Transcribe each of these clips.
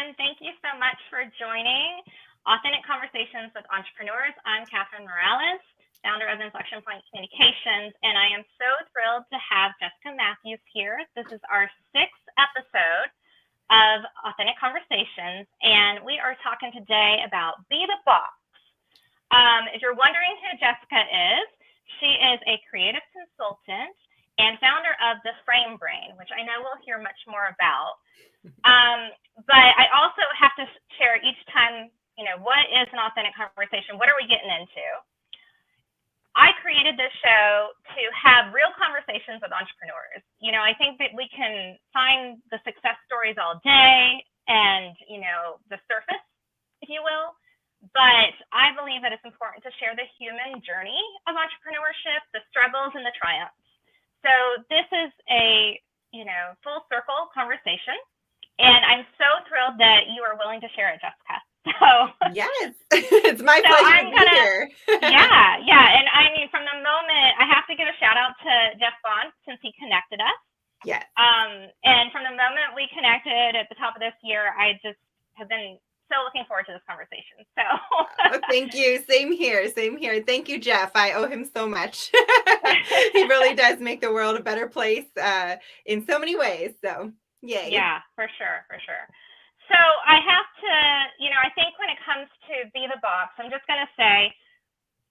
everyone. Thank you so much for joining Authentic Conversations with Entrepreneurs. I'm Katherine Morales, founder of Inflection Point Communications, and I am so thrilled to have Jessica Matthews here. This is our 6th episode of Authentic Conversations, and we are talking today about Be the Boss. If you're wondering who Jessica is, she is a creative consultant and founder of the Frame Brain, which I know we'll hear much more about. But I also have to share each time, what is an authentic conversation? What are we getting into? I created this show to have real conversations with entrepreneurs. I think that we can find the success stories all day and, the surface, if you will. But I believe that it's important to share the human journey of entrepreneurship, the struggles and the triumphs. So this is a, full circle conversation. And I'm so thrilled that you are willing to share it, Jessica. So yes, it's my pleasure to be here. yeah. And I mean, from the moment, I have to give a shout out to Jeff Bond since he connected us. Yes. And from the moment we connected at the top of this year, I just have been so looking forward to this conversation. So thank you. Same here. Thank you, Jeff. I owe him so much. He really does make the world a better place in so many ways. So yay. Yeah, for sure. So I have to, I think when it comes to Be the Boss, I'm just going to say,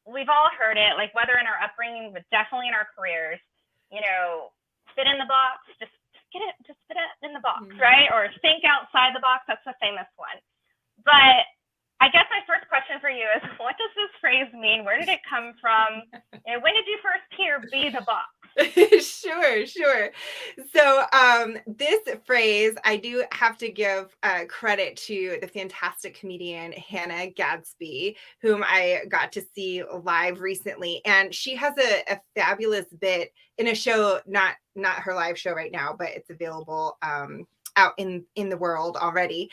we've all heard it, like whether in our upbringing, but definitely in our careers, fit in the box, just fit it in the box, right? Or think outside the box. That's the famous one. But I guess my first question for you is, what does this phrase mean? Where did it come from? When did you first hear Be the Boss? Sure. So this phrase, I do have to give credit to the fantastic comedian Hannah Gadsby, whom I got to see live recently. And she has a fabulous bit in a show, not her live show right now, but it's available out in the world already,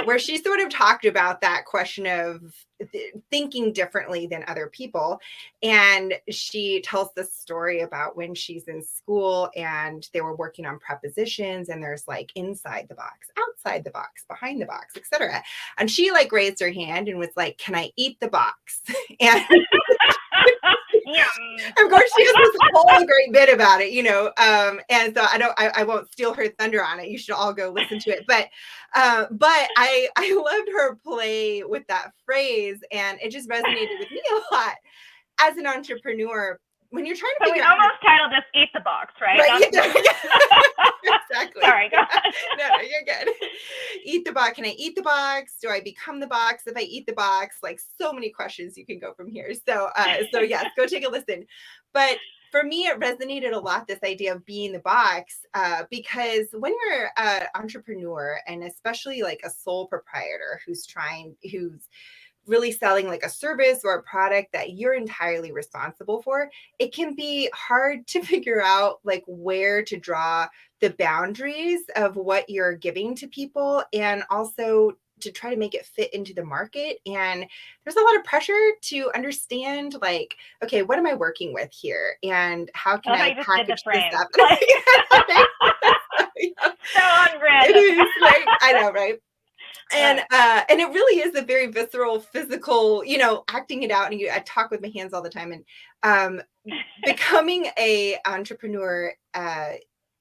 where she sort of talked about that question of thinking differently than other people. And she tells this story about when she's in school and they were working on prepositions, and there's like inside the box, outside the box, behind the box, etc. And she like raised her hand and was like, "Can I eat the box?" And of course, she has this whole great bit about it, and so I won't steal her thunder on it. You should all go listen to it. But I loved her play with that phrase, and it just resonated with me a lot as an entrepreneur. When you're trying to figure out, we almost titled this "Eat the Box," right? Exactly. Sorry, go ahead. No, you're good. Eat the box. Can I eat the box? Do I become the box if I eat the box? Like so many questions you can go from here. So yes, go take a listen. But for me, it resonated a lot, this idea of being the box, because when you're an entrepreneur, and especially like a sole proprietor who's really selling like a service or a product that you're entirely responsible for, it can be hard to figure out like where to draw the boundaries of what you're giving to people, and also to try to make it fit into the market. And there's a lot of pressure to understand, like, okay, what am I working with here? And how can I package this up? So on brand. It is, right? I know, right? And it really is a very visceral, physical, acting it out. And I talk with my hands all the time. And becoming a entrepreneur,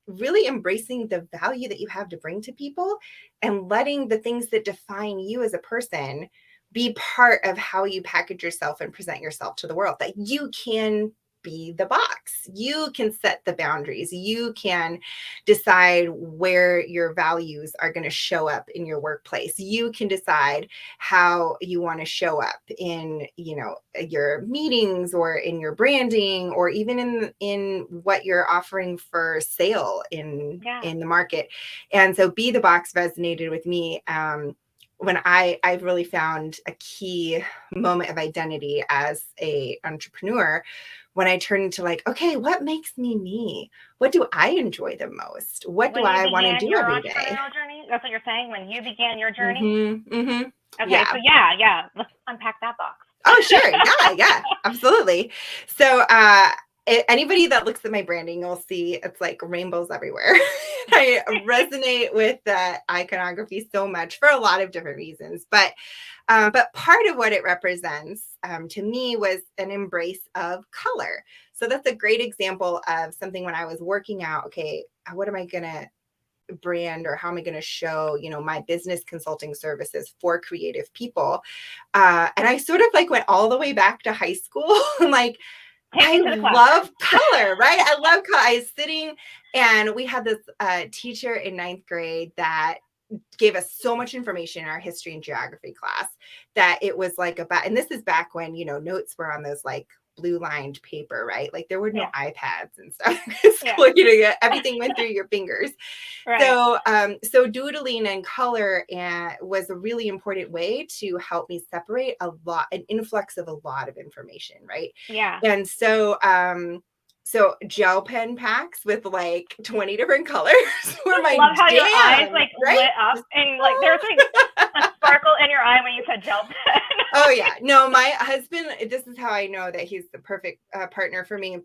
really embracing the value that you have to bring to people, and letting the things that define you as a person be part of how you package yourself and present yourself to the world. That you can be the box. You can set the boundaries. You can decide where your values are going to show up in your workplace. You can decide how you want to show up in, your meetings, or in your branding, or even in what you're offering for sale in the market. And so Be the Box resonated with me. When I really found a key moment of identity as a entrepreneur, when I turned into like, okay, what makes me me? What do I enjoy the most? What do I want to do every day? Journey? That's what you're saying, when you began your journey? Okay, so yeah. Let's unpack that box. Oh, sure. Yeah, absolutely. So anybody that looks at my branding will see it's like rainbows everywhere. I resonate with that iconography so much for a lot of different reasons, but part of what it represents to me was an embrace of color. So that's a great example of something when I was working out, okay, what am I going to brand, or how am I going to show, my business consulting services for creative people? And I sort of like went all the way back to high school. Like, Take I me to the love classroom. color, right? I love color. I was sitting, and we had this teacher in ninth grade that gave us so much information in our history and geography class that it was like and this is back when, notes were on those like blue lined paper, right? Like there were no iPads and stuff in school, everything went through your fingers. Right. So doodling and color was a really important way to help me separate an influx of a lot of information, right? Yeah. And so gel pen packs with like 20 different colors were my love how jam, your eyes like right? lit up and like there's like a sparkle in your eye when you said gel pen. Oh yeah, no, my husband. This is how I know that he's the perfect partner for me.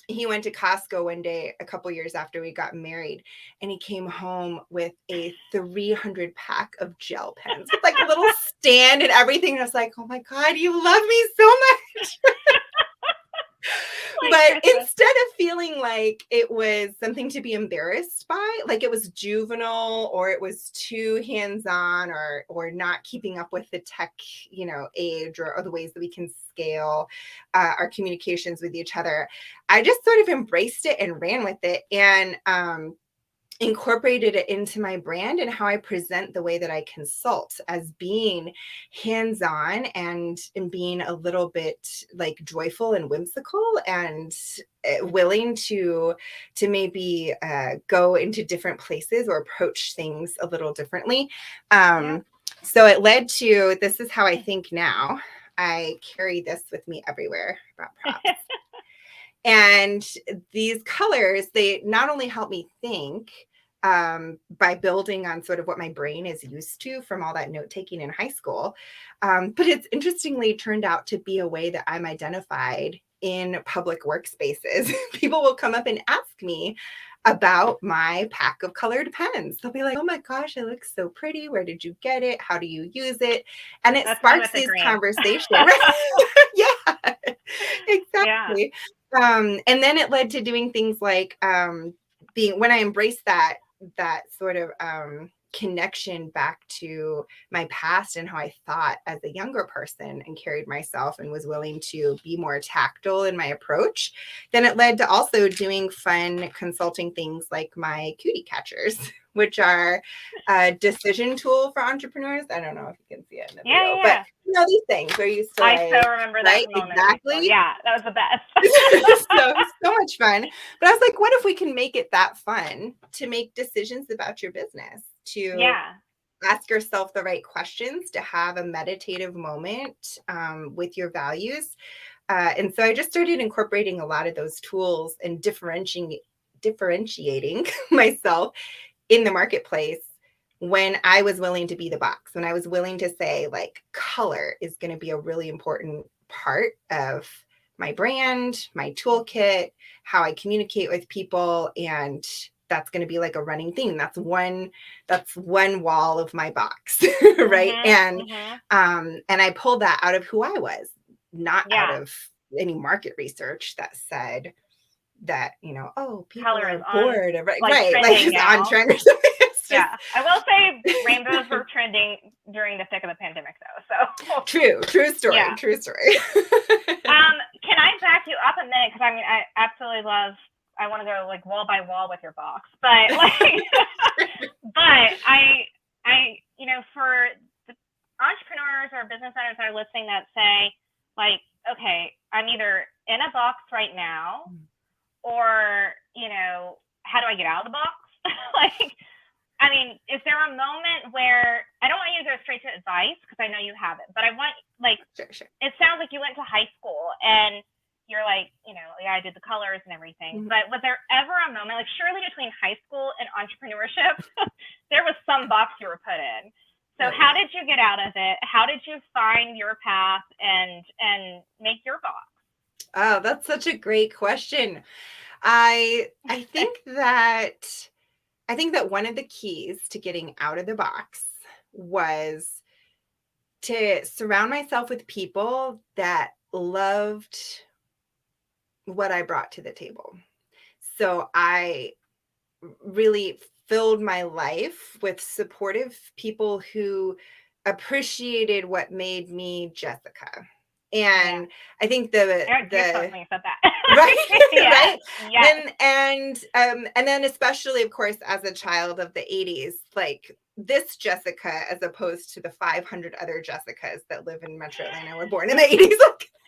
He went to Costco one day a couple years after we got married, and he came home with a 300 pack of gel pens with like a little stand and everything. And I was like, oh my God, you love me so much. But instead of feeling like it was something to be embarrassed by, like it was juvenile or it was too hands-on or not keeping up with the tech, age or the ways that we can scale our communications with each other, I just sort of embraced it and ran with it, and incorporated it into my brand and how I present the way that I consult as being hands-on and being a little bit like joyful and whimsical and willing to maybe go into different places or approach things a little differently. So it led to, this is how I think now. I carry this with me everywhere about props. And these colors, they not only help me think by building on sort of what my brain is used to from all that note taking in high school, but it's interestingly turned out to be a way that I'm identified in public workspaces. People will come up and ask me about my pack of colored pens. They'll be like, oh my gosh, it looks so pretty. Where did you get it? How do you use it? And it sparks these conversations. Yeah, exactly. Yeah. And then it led to doing things like when I embraced that sort of connection back to my past and how I thought as a younger person and carried myself and was willing to be more tactile in my approach, then it led to also doing fun consulting things like my cootie catchers, which are a decision tool for entrepreneurs. I don't know if you can see it in the video, but these things where you still I so remember that moment. Exactly. Yeah, that was the best. so much fun. But I was like, what if we can make it that fun to make decisions about your business, to ask yourself the right questions, to have a meditative moment with your values. And so I just started incorporating a lot of those tools and differentiating myself in the marketplace when I was willing to be the box, when I was willing to say like color is going to be a really important part of my brand, my toolkit, how I communicate with people. And that's going to be like a running theme. That's one wall of my box. Right. And I pulled that out of who I was, not out of any market research that said that, oh, people color are bored of like it's on trend or something. Yeah, I will say rainbows were trending during the thick of the pandemic, though. So true story. Yeah. True story. Can I back you up a minute? Because I absolutely love. I want to go like wall by wall with your box, but like, but I, for the entrepreneurs or business owners that are listening that say, like, okay, I'm either in a box right now, or how do I get out of the box? Like. I mean, is there a moment where, I don't want you to go straight to advice because I know you haven't, but I want, like, sure. It sounds like you went to high school and you're like, I did the colors and everything, but was there ever a moment, like surely between high school and entrepreneurship, there was some box you were put in. So how did you get out of it? How did you find your path and make your box? Oh, that's such a great question. I think that one of the keys to getting out of the box was to surround myself with people that loved what I brought to the table. So I really filled my life with supportive people who appreciated what made me Jessica. Yeah. And I think the You're so the funny you said that. right, Yeah. right. Yes. And then especially, of course, as a child of the 80s, like this Jessica, as opposed to the 500 other Jessicas that live in Metro Atlanta, were born in the 80s.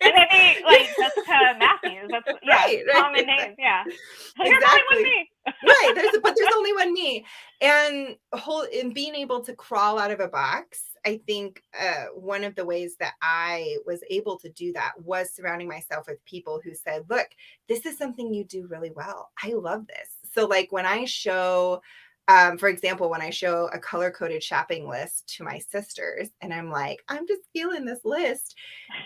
And maybe like Jessica Matthews. That's yeah, Right, common right. names. Yeah. There's only one Exactly. me. Right. There's only one me. And being able to crawl out of a box, I think one of the ways that I was able to do that was surrounding myself with people who said, look, this is something you do really well. I love this. So like when I show for example, when I show a color coded shopping list to my sisters and I'm like, I'm just feeling this list,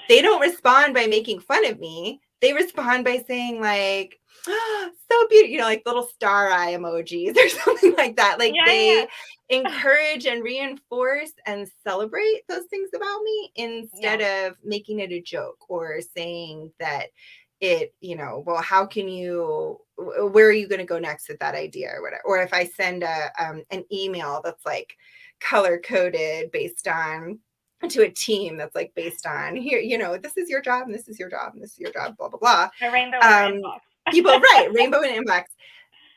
they don't respond by making fun of me. They respond by saying like, oh, so beautiful, like little star eye emojis or something like that. Like Yeah, they yeah. encourage and reinforce and celebrate those things about me Yeah. instead of making it a joke or saying that well, how can you, where are you going to go next with that idea or whatever? Or if I send an email that's like color coded based on to a team that's like based on here, this is your job and this is your job and this is your job, blah, blah, blah. A rainbow in your inbox. People, right, rainbow in inbox.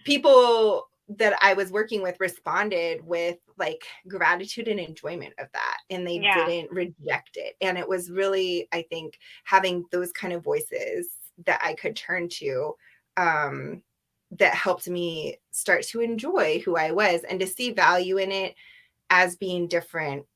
People that I was working with responded with like gratitude and enjoyment of that. And they Yeah. didn't reject it. And it was really, I think, having those kind of voices that I could turn to that helped me start to enjoy who I was and to see value in it as being different,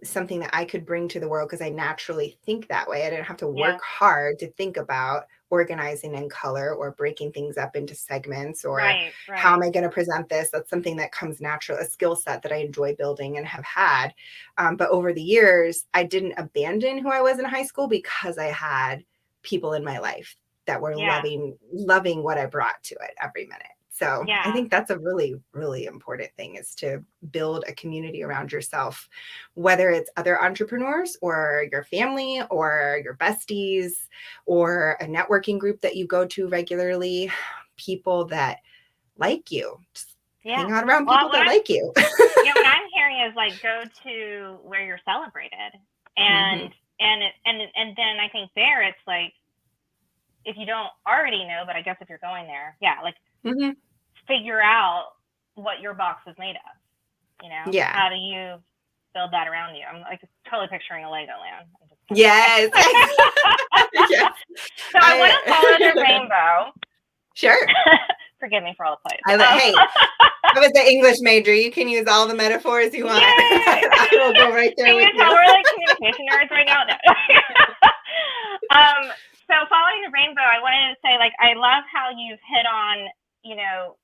something that I could bring to the world because I naturally think that way. I didn't have to Yeah. work hard to think about organizing in color or breaking things up into segments or Right. how Right. am I going to present this. That's something that comes natural, a skill set that I enjoy building and have had. But over the years, I didn't abandon who I was in high school because I had people in my life that were Yeah. loving what I brought to it every minute. So I Yeah. think that's a really, really important thing, is to build a community around yourself, whether it's other entrepreneurs or your family or your besties or a networking group that you go to regularly, people that like you. Just hang Yeah. out around Well, people that like you. what I'm hearing is like go to where you're celebrated, Mm-hmm. and then I think there it's like if you don't already know, but I guess if you're going there, yeah, like Mm-hmm. figure out what your box is made of. Yeah. How do you build that around you? I'm like totally picturing a Legoland. I'm just Yes. Yes. So I want to follow the rainbow. Sure. Forgive me for all the plays. Hey, I was an English major. You can use all the metaphors you want. Yay! I will go right there Can with you tell you. we're like communication nerds right now? No. So following the rainbow, I wanted to say, like, I love how you've hit on,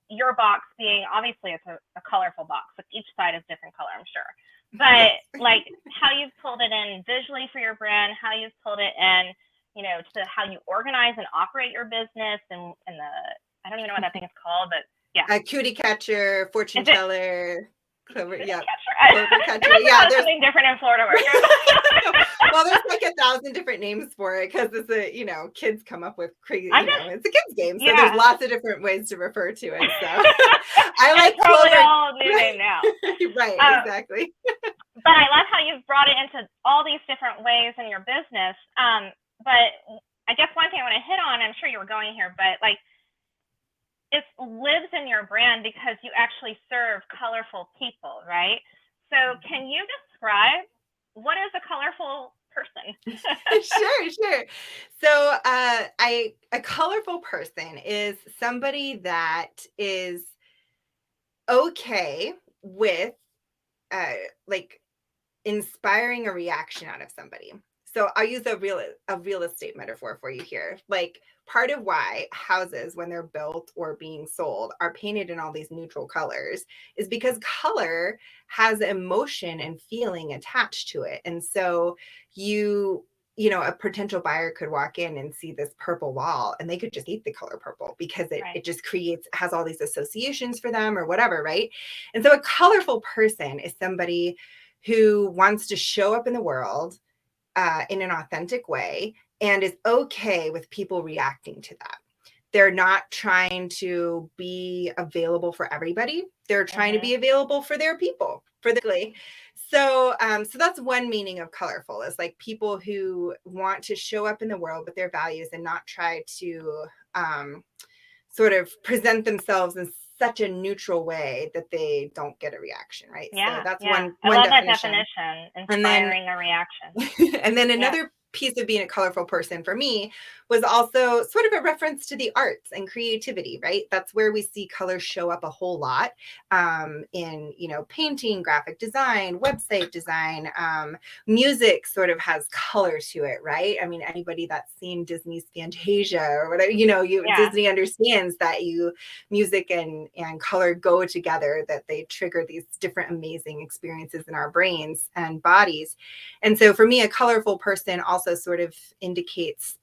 your box being, obviously it's a colorful box. Like each side is different color, I'm sure. But Yes. like how you've pulled it in visually for your brand, how you've pulled it in, to how you organize and operate your business and the, I don't even know what that thing is called, but yeah. A cootie catcher, fortune Is it teller, clover, yeah, catcher? clover catcher. There must Yeah, have there's something different in Florida where well, there's like 1,000 different names for it because it's kids come up with crazy, it's a kids game. So there's yeah. lots of different ways to refer to it. So I And like it's probably clover. all new name now. Right, exactly. But I love how you've brought it into all these different ways in your business. But I guess one thing I want to hit on, I'm sure you were going here, but like it lives in your brand because you actually serve colorful people, right? So can you describe what is a colorful person? Sure. So a colorful person is somebody that is okay with like inspiring a reaction out of somebody. So I'll use a real estate metaphor for you here. Like part of why houses, when they're built or being sold, are painted in all these neutral colors is because color has emotion and feeling attached to it. And so you a potential buyer could walk in and see this purple wall and they could just hate the color purple because it just has all these associations for them or whatever, right? And so a colorful person is somebody who wants to show up in the world in an authentic way and is okay with people reacting to that. They're not trying to be available for everybody. They're trying to be available for their people, so that's one meaning of colorful, is like people who want to show up in the world with their values and not try to sort of present themselves in such a neutral way that they don't get a reaction, right? Yeah, so that's yeah. one I love definition. that definition, inspiring a reaction. And then another piece of being a colorful person for me was also sort of a reference to the arts and creativity, right? That's where we see color show up a whole lot in, painting, graphic design, website design, music sort of has color to it, right? I mean, anybody that's seen Disney's Fantasia or whatever, Disney understands that music and color go together, that they trigger these different amazing experiences in our brains and bodies. And so for me, a colorful person also sort of indicates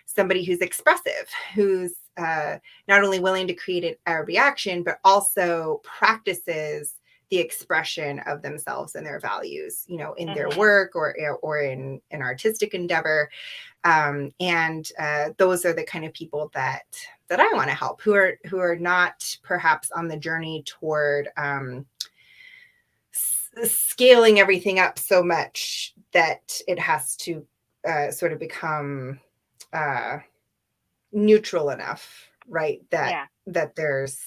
somebody who's expressive, who's not only willing to create a reaction, but also practices the expression of themselves and their values, in their work or in an artistic endeavor. And those are the kind of people that I want to help, who are not perhaps on the journey toward scaling everything up so much that it has to sort of become neutral enough, right? That there's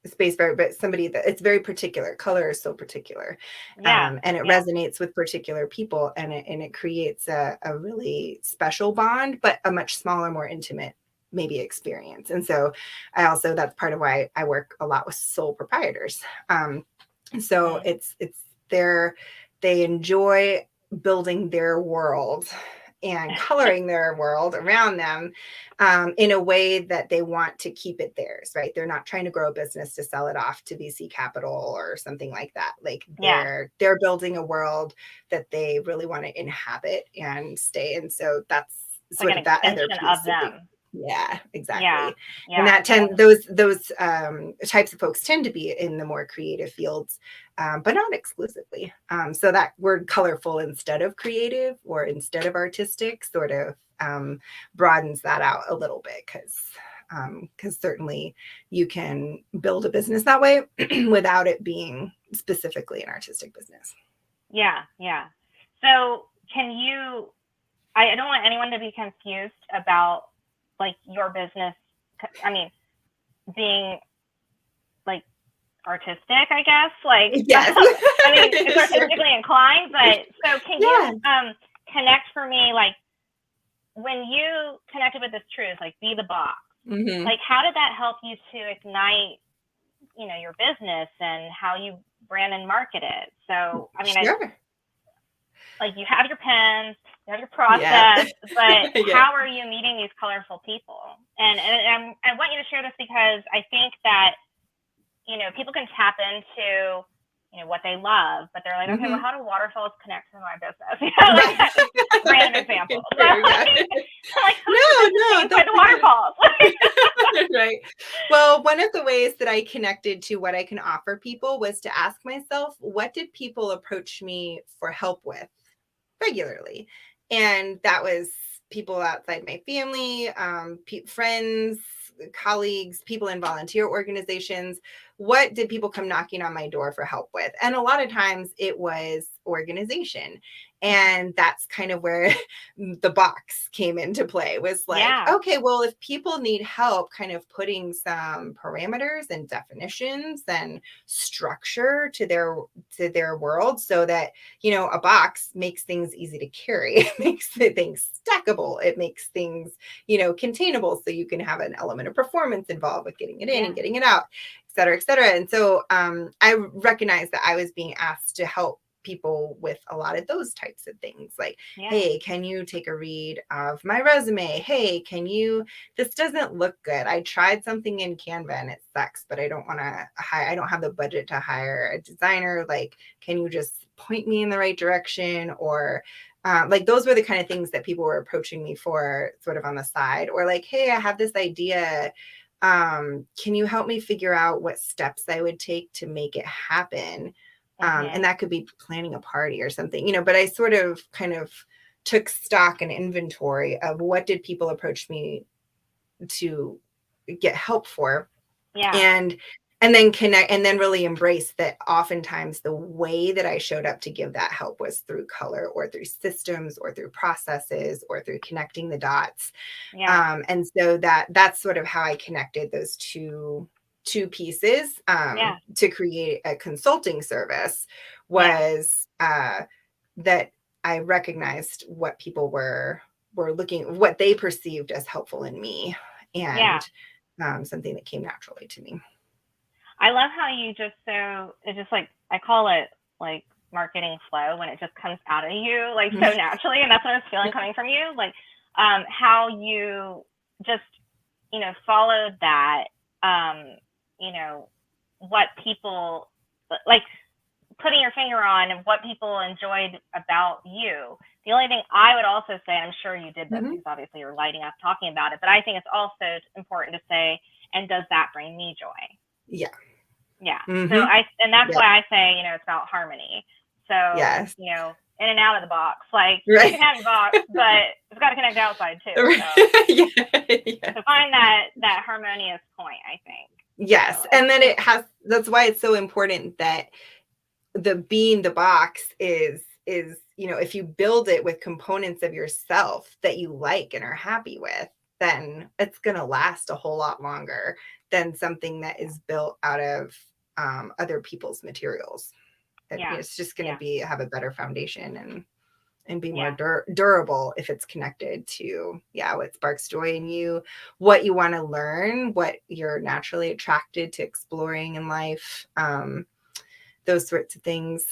space for, but somebody that it's very particular. Color is so particular, and it resonates with particular people, and it creates a really special bond, but a much smaller, more intimate maybe experience. And so that's part of why I work a lot with sole proprietors. So it's they enjoy building their world and coloring their world around them in a way that they want to keep it theirs, right? They're not trying to grow a business to sell it off to VC capital or something like that. Like they're building a world that they really want to inhabit and stay in. So that's sort like of that other piece of them. Yeah, exactly. And that those types of folks tend to be in the more creative fields, but not exclusively. So that word colorful instead of creative or instead of artistic sort of broadens that out a little bit, because certainly you can build a business that way without it being specifically an artistic business. Yeah. So I don't want anyone to be confused about like your business, I mean, being like artistic, I guess. Like, yes. I mean, it's artistically inclined, but so can you connect for me, like when you connected with this truth, like be the box, like how did that help you to ignite, your business and how you brand and market it? So, I mean, like you have your pens, you have your process, but how are you meeting these colorful people? And I want you to share this because I think that, people can tap into, what they love, but they're like, okay, well, how do waterfalls connect to my business? Like random examples. So, like, no, don't the waterfalls. Right. Well, one of the ways that I connected to what I can offer people was to ask myself, what did people approach me for help with regularly? And that was people outside my family, friends, colleagues, people in volunteer organizations. What did people come knocking on my door for help with? And a lot of times it was organization. And that's kind of where the box came into play, was like, okay, well, if people need help kind of putting some parameters and definitions and structure to their world, so that, a box makes things easy to carry, it makes things stackable, it makes things, containable, so you can have an element of performance involved with getting it in and getting it out, et cetera, et cetera. And so I recognized that I was being asked to help people with a lot of those types of things, like, hey, can you take a read of my resume? Hey, this doesn't look good. I tried something in Canva and it sucks, but I don't have the budget to hire a designer. Like, can you just point me in the right direction? Or like those were the kind of things that people were approaching me for sort of on the side, or like, hey, I have this idea. Can you help me figure out what steps I would take to make it happen? And that could be planning a party or something, but I sort of kind of took stock and inventory of what did people approach me to get help for. Yeah. And then connect, and then really embrace that oftentimes the way that I showed up to give that help was through color or through systems or through processes or through connecting the dots. Yeah. And so that's sort of how I connected those two pieces to create a consulting service, was that I recognized what people were looking, what they perceived as helpful in me, and something that came naturally to me. I love how you it's just like, I call it like marketing flow, when it just comes out of you like so naturally. And that's what I was feeling coming from you. Like, how you just, followed that, what people, like, putting your finger on what people enjoyed about you. The only thing I would also say, I'm sure you did this because obviously you're lighting up talking about it, but I think it's also important to say, and does that bring me joy? Yeah. Yeah. So that's why I say, it's about harmony. So, in and out of the box, like you can have your box, but it's got to connect outside too. So, so find that harmonious point, I think. Yes. So, and then that's why it's so important that being the box is, if you build it with components of yourself that you like and are happy with, then it's going to last a whole lot longer than something that is built out of other people's materials. It's just going to have a better foundation and be more durable if it's connected to what sparks joy in you, what you want to learn, what you're naturally attracted to exploring in life, those sorts of things.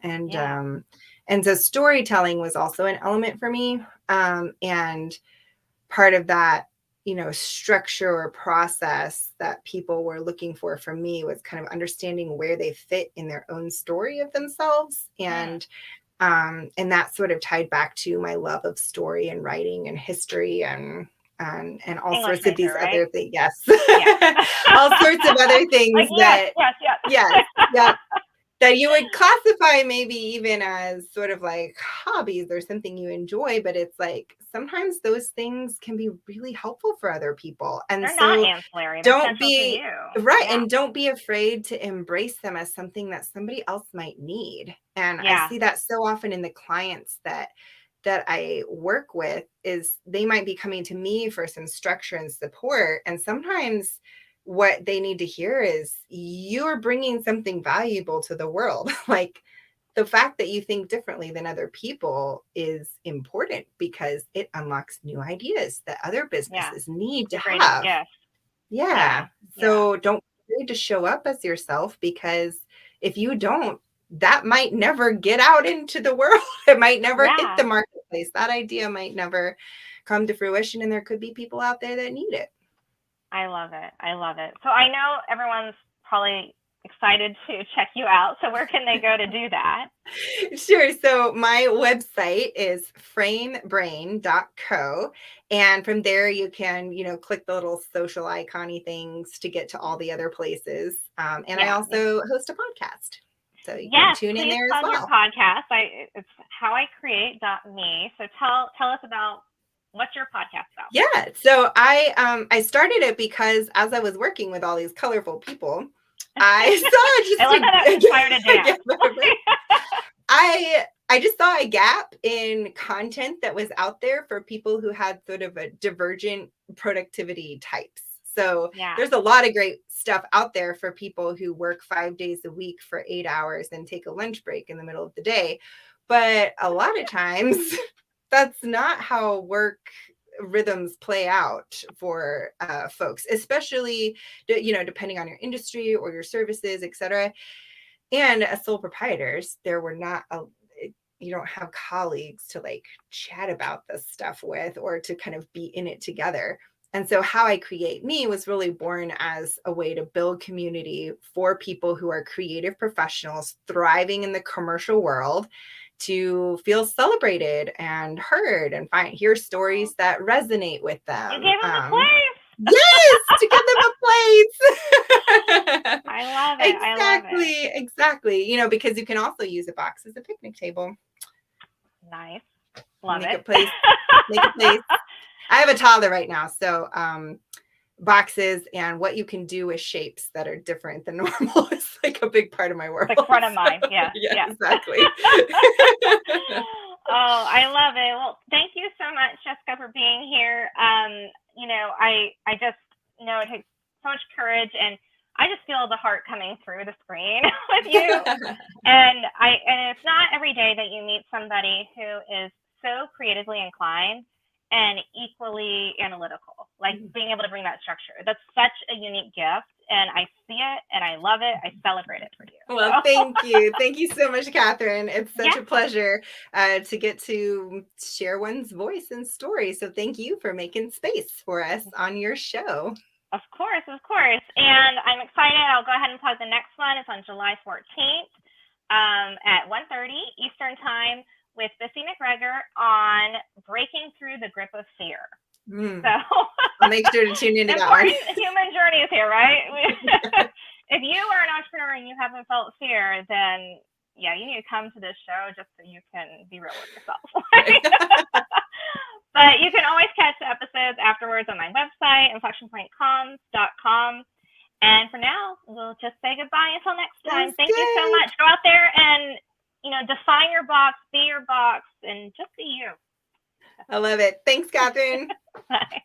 And so storytelling was also an element for me, and part of that structure or process that people were looking for from me was kind of understanding where they fit in their own story of themselves. And that sort of tied back to my love of story and writing and history and all English sorts of these right? other things. Yes. All sorts of other things like, that you would classify maybe even as sort of like hobbies or something you enjoy, but it's like sometimes those things can be really helpful for other people. And they're so not ancillary. They're central to you. Right. And don't be afraid to embrace them as something that somebody else might need. And I see that so often in the clients that I work with, is they might be coming to me for some structure and support. And sometimes what they need to hear is, you're bringing something valuable to the world. Like, the fact that you think differently than other people is important because it unlocks new ideas that other businesses need to have. So don't be afraid to show up as yourself, because if you don't, that might never get out into the world. It might never hit the marketplace. That idea might never come to fruition, and there could be people out there that need it. I love it. So I know everyone's probably excited to check you out. So where can they go to do that? Sure. So my website is framebrain.co. And from there you can, click the little social icon-y things to get to all the other places. And I also host a podcast. So you can tune in there as well. Your podcast. It's howicreate.me. So tell us about, what's your podcast about? Yeah. So I started it because as I was working with all these colorful people, I saw just I love how that inspired a dance. I just saw a gap in content that was out there for people who had sort of a divergent productivity types. So there's a lot of great stuff out there for people who work 5 days a week for 8 hours and take a lunch break in the middle of the day. But a lot of times that's not how work rhythms play out for folks, especially, depending on your industry or your services, etc. And as sole proprietors, you don't have colleagues to like chat about this stuff with, or to kind of be in it together. And so How I Create Me was really born as a way to build community for people who are creative professionals thriving in the commercial world, to feel celebrated and heard and hear stories that resonate with them. You gave them a place. Yes, to give them a place. I love it. Exactly, exactly. You know, because you can also use a box as a picnic table. Nice. Love Make it. a place. Make a place. I have a toddler right now, so boxes and what you can do with shapes that are different than normal is like a big part of my world. Like front of mind. Yeah. Yeah, exactly. Oh, I love it. Well, thank you so much, Jessica, for being here. You know, I just know it takes so much courage, and I just feel the heart coming through the screen with you. And it's not every day that you meet somebody who is so creatively inclined and equally analytical, like being able to bring that structure. That's such a unique gift, and I see it and I love it. I celebrate it for you. Well, thank you. Thank you so much, Katherine. It's such Yeah. a pleasure to get to share one's voice and story. So thank you for making space for us on your show. Of course, of course. And I'm excited. I'll go ahead and plug the next one. It's on July 14th at 1:30 Eastern Time with Bissy McGregor on breaking through the grip of fear. So I'll make sure to tune into that one. Important human journeys here, right? If you are an entrepreneur and you haven't felt fear, then yeah, you need to come to this show just so you can be real with yourself. But you can always catch the episodes afterwards on my website, inflectionpointcoms.com. And for now, we'll just say goodbye until next time. Thank you so much. Go out there and, you know, define your box, be your box, and just be you. I love it. Thanks, Katherine. Bye.